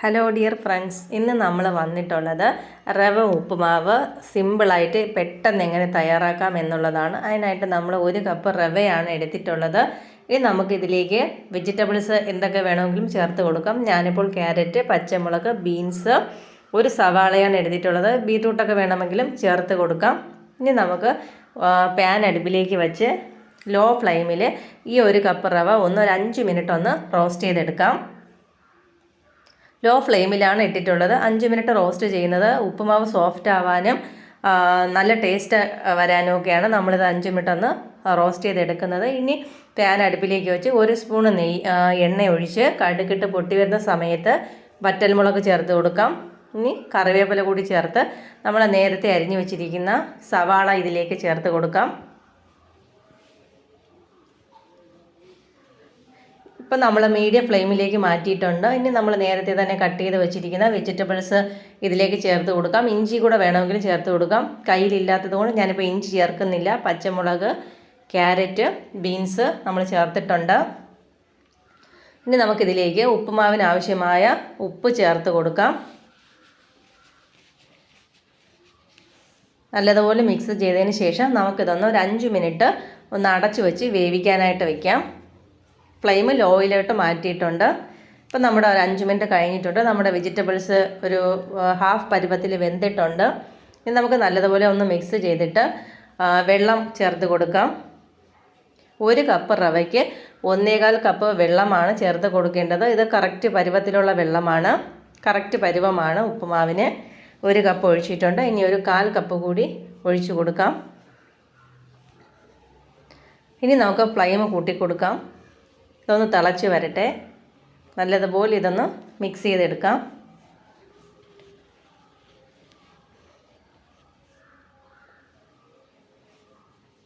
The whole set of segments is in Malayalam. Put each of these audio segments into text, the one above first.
ഹലോ ഡിയർ ഫ്രണ്ട്സ്, ഇന്ന് നമ്മൾ വന്നിട്ടുള്ളത് റവ ഉപ്പുമാവ് സിമ്പിളായിട്ട് പെട്ടെന്ന് എങ്ങനെ തയ്യാറാക്കാം എന്നുള്ളതാണ്. അതിനായിട്ട് നമ്മൾ 1 കപ്പ് റവയാണ് എടുത്തിട്ടുള്ളത്. ഇനി നമുക്കിതിലേക്ക് വെജിറ്റബിൾസ് എന്തൊക്കെ വേണമെങ്കിലും ചേർത്ത് കൊടുക്കാം. ഞാനിപ്പോൾ ക്യാരറ്റ്, പച്ചമുളക്, ബീൻസ്, ഒരു സവാളയാണ് എടുത്തിട്ടുള്ളത്. ബീറ്റ്റൂട്ടൊക്കെ വേണമെങ്കിലും ചേർത്ത് കൊടുക്കാം. ഇനി നമുക്ക് പാൻ അടുപ്പിലേക്ക് വെച്ച് ലോ ഫ്ലെയിമിൽ ഈ 1 കപ്പ് റവ ഒരു 5 മിനിറ്റ് ഒന്ന് റോസ്റ്റ് ചെയ്തെടുക്കാം. ലോ ഫ്ലെയിമിലാണ് ഇട്ടിട്ടുള്ളത്. 5 മിനിറ്റ് റോസ്റ്റ് ചെയ്യുന്നത് ഉപ്പുമാവ് സോഫ്റ്റ് ആവാനും നല്ല ടേസ്റ്റ് വരാനും ഒക്കെയാണ് നമ്മളിത് 5 മിനിറ്റ് ഒന്ന് റോസ്റ്റ് ചെയ്തെടുക്കുന്നത്. ഇനി പാൻ അടുപ്പിലേക്ക് വെച്ച് 1 സ്പൂൺ എണ്ണ ഒഴിച്ച് കടുകിട്ട് പൊട്ടി വരുന്ന സമയത്ത് വറ്റൽമുളക് ചേർത്ത് കൊടുക്കാം. ഇനി കറിവേപ്പില കൂടി ചേർത്ത് നമ്മൾ നേരത്തെ അരിഞ്ഞു വെച്ചിരിക്കുന്ന സവാള ഇതിലേക്ക് ചേർത്ത് കൊടുക്കാം. ഇപ്പം നമ്മൾ മീഡിയം ഫ്ലെയിമിലേക്ക് മാറ്റിയിട്ടുണ്ട്. ഇനി നമ്മൾ നേരത്തെ തന്നെ കട്ട് ചെയ്ത് വെച്ചിരിക്കുന്ന വെജിറ്റബിൾസ് ഇതിലേക്ക് ചേർത്ത് കൊടുക്കാം. ഇഞ്ചി കൂടെ വേണമെങ്കിൽ ചേർത്ത് കൊടുക്കാം. കയ്യിലില്ലാത്തത് കൊണ്ട് ഞാനിപ്പോൾ ഇഞ്ചി ചേർക്കുന്നില്ല. പച്ചമുളക്, ക്യാരറ്റ്, ബീൻസ് നമ്മൾ ചേർത്തിട്ടുണ്ട്. ഇനി നമുക്കിതിലേക്ക് ഉപ്പുമാവിന് ആവശ്യമായ ഉപ്പ് ചേർത്ത് കൊടുക്കാം. നല്ലതുപോലെ മിക്സ് ചെയ്തതിന് ശേഷം നമുക്കിതൊന്ന് ഒരു 5 മിനിറ്റ് ഒന്ന് അടച്ചു വെച്ച് വേവിക്കാനായിട്ട് വയ്ക്കാം. ഫ്ലെയിം ലോയിലോട്ട് മാറ്റിയിട്ടുണ്ട്. ഇപ്പം നമ്മുടെ ഒരു 5 മിനിറ്റ് കഴിഞ്ഞിട്ടുണ്ട്. നമ്മുടെ വെജിറ്റബിൾസ് ഒരു ഹാഫ് പരുവത്തിൽ വെന്തിട്ടുണ്ട്. ഇനി നമുക്ക് നല്ലതുപോലെ ഒന്ന് മിക്സ് ചെയ്തിട്ട് വെള്ളം ചേർത്ത് കൊടുക്കാം. 1 കപ്പ് റവയ്ക്ക് 1.25 കപ്പ് വെള്ളമാണ് ചേർത്ത് കൊടുക്കേണ്ടത്. ഇത് കറക്റ്റ് പരുവത്തിലുള്ള വെള്ളമാണ്, കറക്റ്റ് പരുവമാണ് ഉപ്പുമാവിന്. 1 കപ്പ് ഒഴിച്ചിട്ടുണ്ട്. ഇനി ഒരു 1/4 കപ്പ് കൂടി ഒഴിച്ചു കൊടുക്കാം. ഇനി നമുക്ക് ഫ്ലെയിം കൂട്ടി കൊടുക്കാം. ഇതൊന്ന് തിളച്ച് വരട്ടെ. നല്ലതുപോലെ ഇതൊന്ന് മിക്സ് ചെയ്തെടുക്കാം.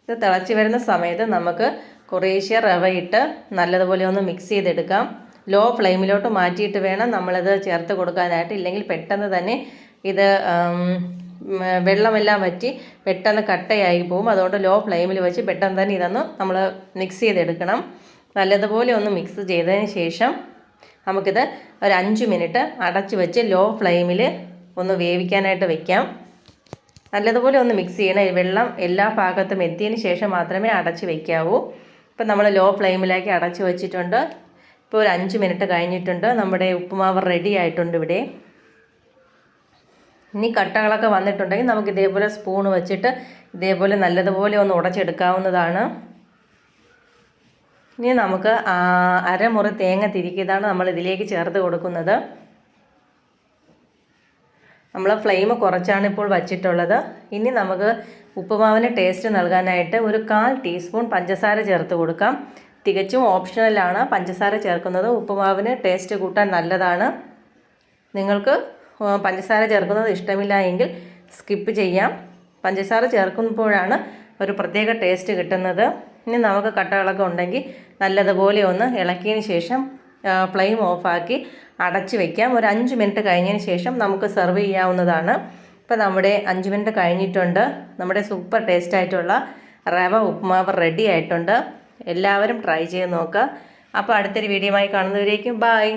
ഇത് തിളച്ച് വരുന്ന സമയത്ത് നമുക്ക് കുറേശ്ശെ റവ ഇട്ട് നല്ലതുപോലെ ഒന്ന് മിക്സ് ചെയ്തെടുക്കാം. ലോ ഫ്ലെയിമിലോട്ട് മാറ്റിയിട്ട് വേണം നമ്മളിത് ചേർത്ത് കൊടുക്കാനായിട്ട്. ഇല്ലെങ്കിൽ പെട്ടെന്ന് തന്നെ ഇത് വെള്ളമെല്ലാം വറ്റി പെട്ടെന്ന് കട്ടയായി പോകും. അതുകൊണ്ട് ലോ ഫ്ലെയിമിൽ വെച്ച് പെട്ടെന്ന് തന്നെ ഇതൊന്ന് നമ്മൾ മിക്സ് ചെയ്തെടുക്കണം. നല്ലതുപോലെ ഒന്ന് മിക്സ് ചെയ്തതിന് ശേഷം നമുക്കിത് ഒരു 5 മിനിറ്റ് അടച്ച് വെച്ച് ലോ ഫ്ലെയിമിൽ ഒന്ന് വേവിക്കാനായിട്ട് വയ്ക്കാം. നല്ലതുപോലെ ഒന്ന് മിക്സ് ചെയ്യണം. വെള്ളം എല്ലാ ഭാഗത്തും എത്തിയതിന് ശേഷം മാത്രമേ അടച്ച് വയ്ക്കാവൂ. ഇപ്പം നമ്മൾ ലോ ഫ്ലെയിമിലേക്ക് അടച്ച് വെച്ചിട്ടുണ്ട്. ഇപ്പോൾ ഒരു 5 മിനിറ്റ് കഴിഞ്ഞിട്ടുണ്ട്. നമ്മുടെ ഉപ്പുമാവ് റെഡി ആയിട്ടുണ്ട് ഇവിടെ. ഇനി കട്ടകളൊക്കെ വന്നിട്ടുണ്ടെങ്കിൽ നമുക്ക് ഇതേപോലെ സ്പൂൺ വെച്ചിട്ട് ഇതേപോലെ നല്ലതുപോലെ ഒന്ന് ഉടച്ചെടുക്കാവുന്നതാണ്. ഇനി നമുക്ക് അരമുറി തേങ്ങ തിരിക്കിയതാണ് നമ്മൾ ഇതിലേക്ക് ചേർത്ത് കൊടുക്കുന്നത്. നമ്മൾ ഫ്ലെയിം കുറച്ചാണ് ഇപ്പോൾ വച്ചിട്ടുള്ളത്. ഇനി നമുക്ക് ഉപ്പുമാവിന് ടേസ്റ്റ് നൽകാനായിട്ട് ഒരു 1/4 ടീസ്പൂൺ പഞ്ചസാര ചേർത്ത് കൊടുക്കാം. തികച്ചും ഓപ്ഷണലാണ് പഞ്ചസാര ചേർക്കുന്നത്. ഉപ്പുമാവിന് ടേസ്റ്റ് കൂട്ടാൻ നല്ലതാണ്. നിങ്ങൾക്ക് പഞ്ചസാര ചേർക്കുന്നത് ഇഷ്ടമില്ല എങ്കിൽ സ്കിപ്പ് ചെയ്യാം. പഞ്ചസാര ചേർക്കുമ്പോഴാണ് ഒരു പ്രത്യേക ടേസ്റ്റ് കിട്ടുന്നത്. ഇനി നമുക്ക് കട്ടകളൊക്കെ ഉണ്ടെങ്കിൽ നല്ലതുപോലെ ഒന്ന് ഇളക്കിയതിന് ശേഷം ഫ്ലെയിം ഓഫാക്കി അടച്ച് വയ്ക്കാം. ഒരു 5 മിനിറ്റ് കഴിഞ്ഞതിന് ശേഷം നമുക്ക് സെർവ് ചെയ്യാവുന്നതാണ്. ഇപ്പോൾ നമ്മുടെ 5 മിനിറ്റ് കഴിഞ്ഞിട്ടുണ്ട്. നമ്മുടെ സൂപ്പർ ടേസ്റ്റ് ആയിട്ടുള്ള റവ ഉപ്പുമാവ് റെഡി ആയിട്ടുണ്ട്. എല്ലാവരും ട്രൈ ചെയ്ത് നോക്കുക. അപ്പോൾ അടുത്തൊരു വീഡിയോയുമായി കാണുന്നവരേക്കും ബൈ.